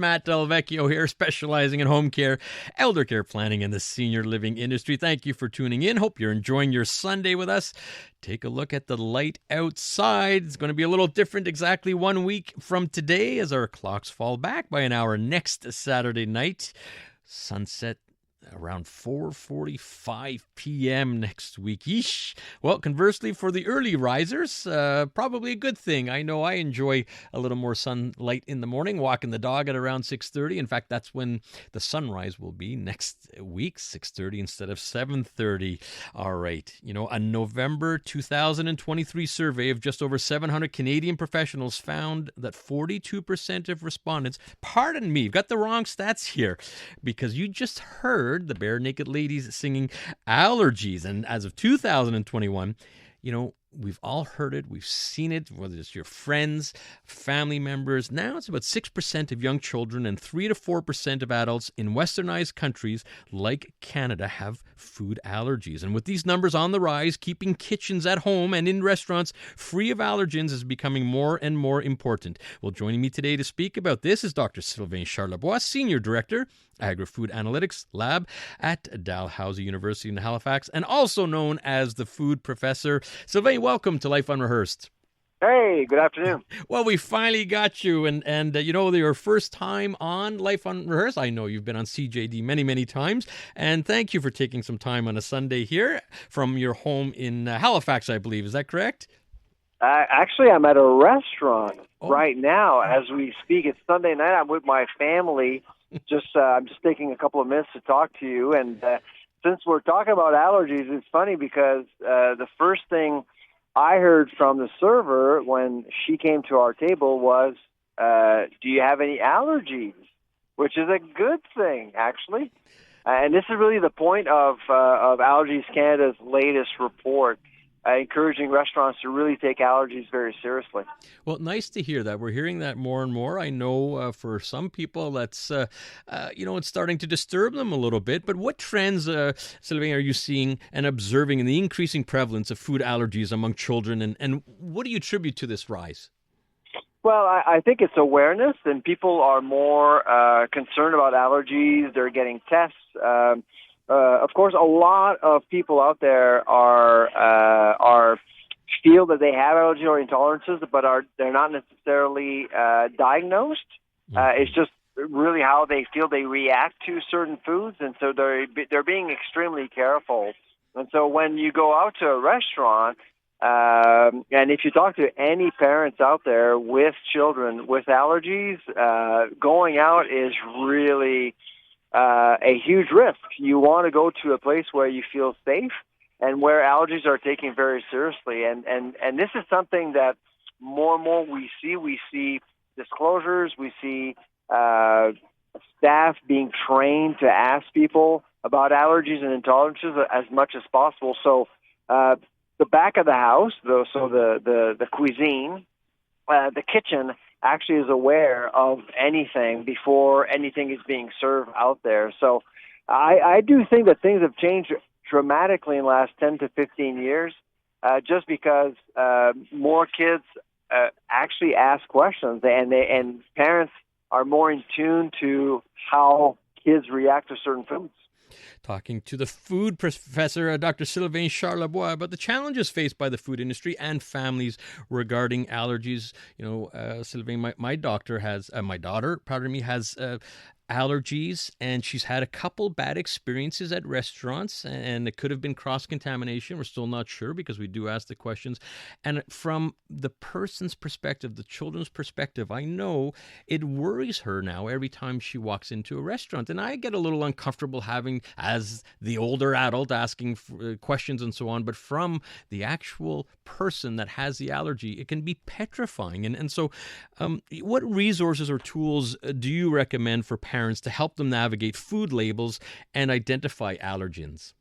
Matt Delvecchio here, specializing in home care, elder care planning, and the senior living industry. Thank you for tuning in. Hope you're enjoying your Sunday with us. Take a look at the light outside. It's going to be a little different exactly 1 week from today as our clocks fall back by an hour next Saturday night. Sunset around 4:45 p.m. next week. Yeesh. Well, conversely, for the early risers, probably a good thing. I know I enjoy a little more sunlight in the morning, walking the dog at around 6:30. In fact, that's when the sunrise will be next week, 6:30 instead of 7:30. All right. You know, a November 2023 survey of just over 700 Canadian professionals found that 42% of respondents, pardon me, you've got the wrong stats here, because you just heard the Bare Naked Ladies singing Allergies. And as of 2021, you know, we've all heard it, we've seen it, whether it's your friends, family members. Now it's about 6% of young children and 3 to 4% of adults in westernized countries like Canada have food allergies. And with these numbers on the rise, keeping kitchens at home and in restaurants free of allergens is becoming more and more important. Well, joining me today to speak about this is Dr. Sylvain Charlebois, Senior Director, Agri-Food Analytics Lab at Dalhousie University in Halifax, and also known as the Food Professor. Sylvain, welcome to Life Unrehearsed. Hey, good afternoon. Well, we finally got you, and you know, your first time on Life Unrehearsed. I know you've been on CJD many, many times, and thank you for taking some time on a Sunday here from your home in Halifax, I believe. Is that correct? Actually, I'm at a restaurant right now as we speak. It's Sunday night. I'm with my family. I'm just taking a couple of minutes to talk to you. And since we're talking about allergies, it's funny because the first thing I heard from the server when she came to our table was, do you have any allergies? Which is a good thing, actually. And this is really the point of Allergies Canada's latest report, encouraging restaurants to really take allergies very seriously. Well, nice to hear that. We're hearing that more and more. I know for some people that's, it's starting to disturb them a little bit. But what trends, Sylvain, are you seeing and observing in the increasing prevalence of food allergies among children? And what do you attribute to this rise? Well, I think it's awareness, and people are more concerned about allergies. They're getting tests. Of course, a lot of people out there are feel that they have allergy or intolerances, but they're not necessarily diagnosed. It's just really how they feel they react to certain foods, and so they're being extremely careful. And so when you go out to a restaurant, and if you talk to any parents out there with children with allergies, going out is really a huge risk. You want to go to a place where you feel safe and where allergies are taken very seriously. And this is something that more and more we see. We see disclosures. We see staff being trained to ask people about allergies and intolerances as much as possible. So the back of the house, the cuisine, the kitchen, actually is aware of anything before anything is being served out there. So I do think that things have changed dramatically in the last 10 to 15 years, just because more kids actually ask questions, and parents are more in tune to how kids react to certain foods. Talking to the food professor, Dr. Sylvain Charlebois, about the challenges faced by the food industry and families regarding allergies. You know, Sylvain, my daughter has allergies, and she's had a couple bad experiences at restaurants, and it could have been cross-contamination. We're still not sure because we do ask the questions. And from the person's perspective, the children's perspective, I know it worries her now every time she walks into a restaurant. And I get a little uncomfortable having, as the older adult, asking questions and so on. But from the actual person that has the allergy, it can be petrifying. And so what resources or tools do you recommend for parents to help them navigate food labels and identify allergens?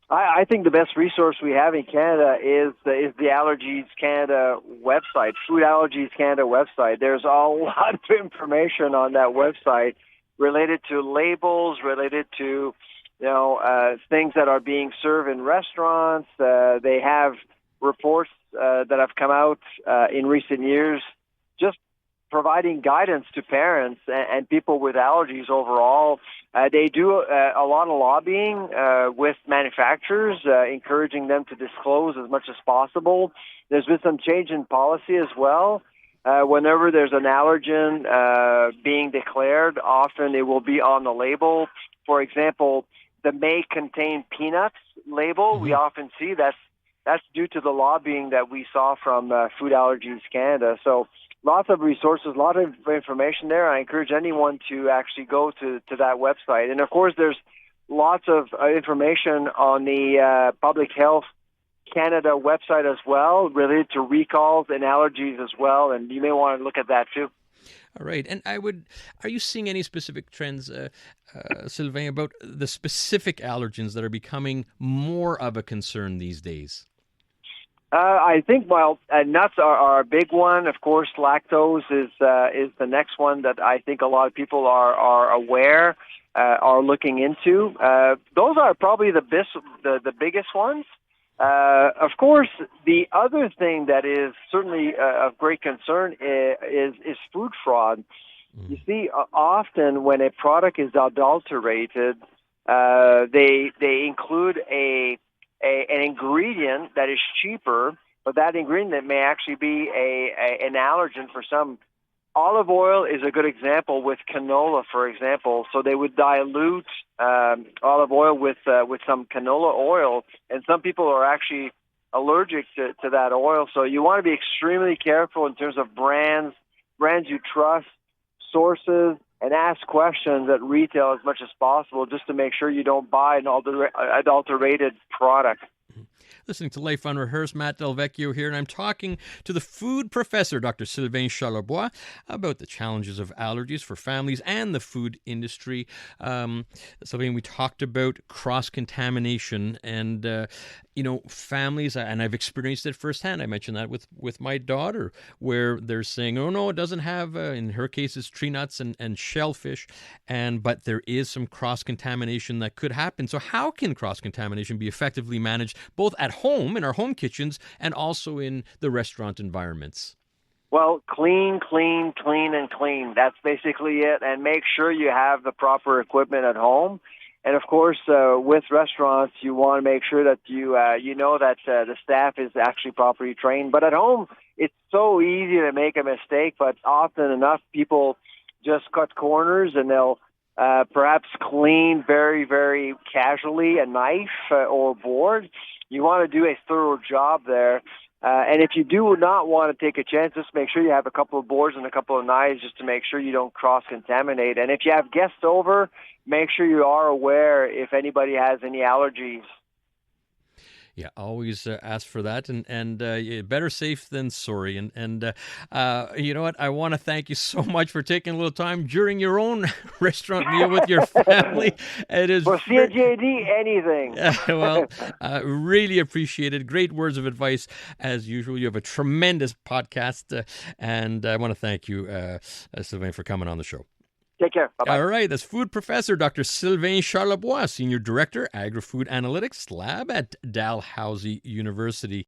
I think the best resource we have in Canada is the Allergies Canada website, Food Allergies Canada website. There's a lot of information on that website related to labels, related to things that are being served in restaurants. They have reports that have come out in recent years, just providing guidance to parents and people with allergies overall. They do a lot of lobbying with manufacturers, encouraging them to disclose as much as possible. There's been some change in policy as well. Whenever there's an allergen being declared, often it will be on the label. For example, the may contain peanuts label, we often see that's due to the lobbying that we saw from Food Allergies Canada. So lots of resources, a lot of information there. I encourage anyone to actually go to that website. And, of course, there's lots of information on the Public Health Canada website as well, related to recalls and allergies as well, and you may want to look at that too. All right. And are you seeing any specific trends, Sylvain, about the specific allergens that are becoming more of a concern these days? I think, nuts are a big one. Of course, lactose is the next one that I think a lot of people are aware, are looking into. Those are probably the biggest ones. Of course, the other thing that is certainly of great concern is food fraud. You see, often when a product is adulterated, they include an ingredient that is cheaper, but that ingredient may actually be an allergen for some. Olive oil is a good example with canola, for example. So they would dilute olive oil with some canola oil, and some people are actually allergic to that oil. So you want to be extremely careful in terms of brands you trust, sources, and ask questions at retail as much as possible, just to make sure you don't buy an adulterated product. Listening to Life Unrehearsed, Matt Del Vecchio here, and I'm talking to the food professor, Dr. Sylvain Charlebois, about the challenges of allergies for families and the food industry. Sylvain, we talked about cross-contamination and, families, and I've experienced it firsthand. I mentioned that with my daughter, where they're saying, oh, no, it doesn't have, in her case, it's tree nuts and shellfish, but there is some cross-contamination that could happen. So how can cross-contamination be effectively managed both at home, in our home kitchens, and also in the restaurant environments? Well, clean, and clean. That's basically it. And make sure you have the proper equipment at home. And, of course, with restaurants, you want to make sure that you know that the staff is actually properly trained. But at home, it's so easy to make a mistake, but often enough people just cut corners, and they'll perhaps clean very, very casually a knife or board. You want to do a thorough job there. And if you do not want to take a chance, just make sure you have a couple of boards and a couple of knives just to make sure you don't cross-contaminate. And if you have guests over, make sure you are aware if anybody has any allergies. Yeah, always ask for that, and better safe than sorry. And you know what? I want to thank you so much for taking a little time during your own restaurant meal with your family. It is for CJD, anything. Well, really appreciated. Great words of advice as usual. You have a tremendous podcast, and I want to thank you, Sylvain, for coming on the show. Take care. Bye-bye. All right. That's food professor Dr. Sylvain Charlebois, Senior Director, Agri-Food Analytics Lab at Dalhousie University.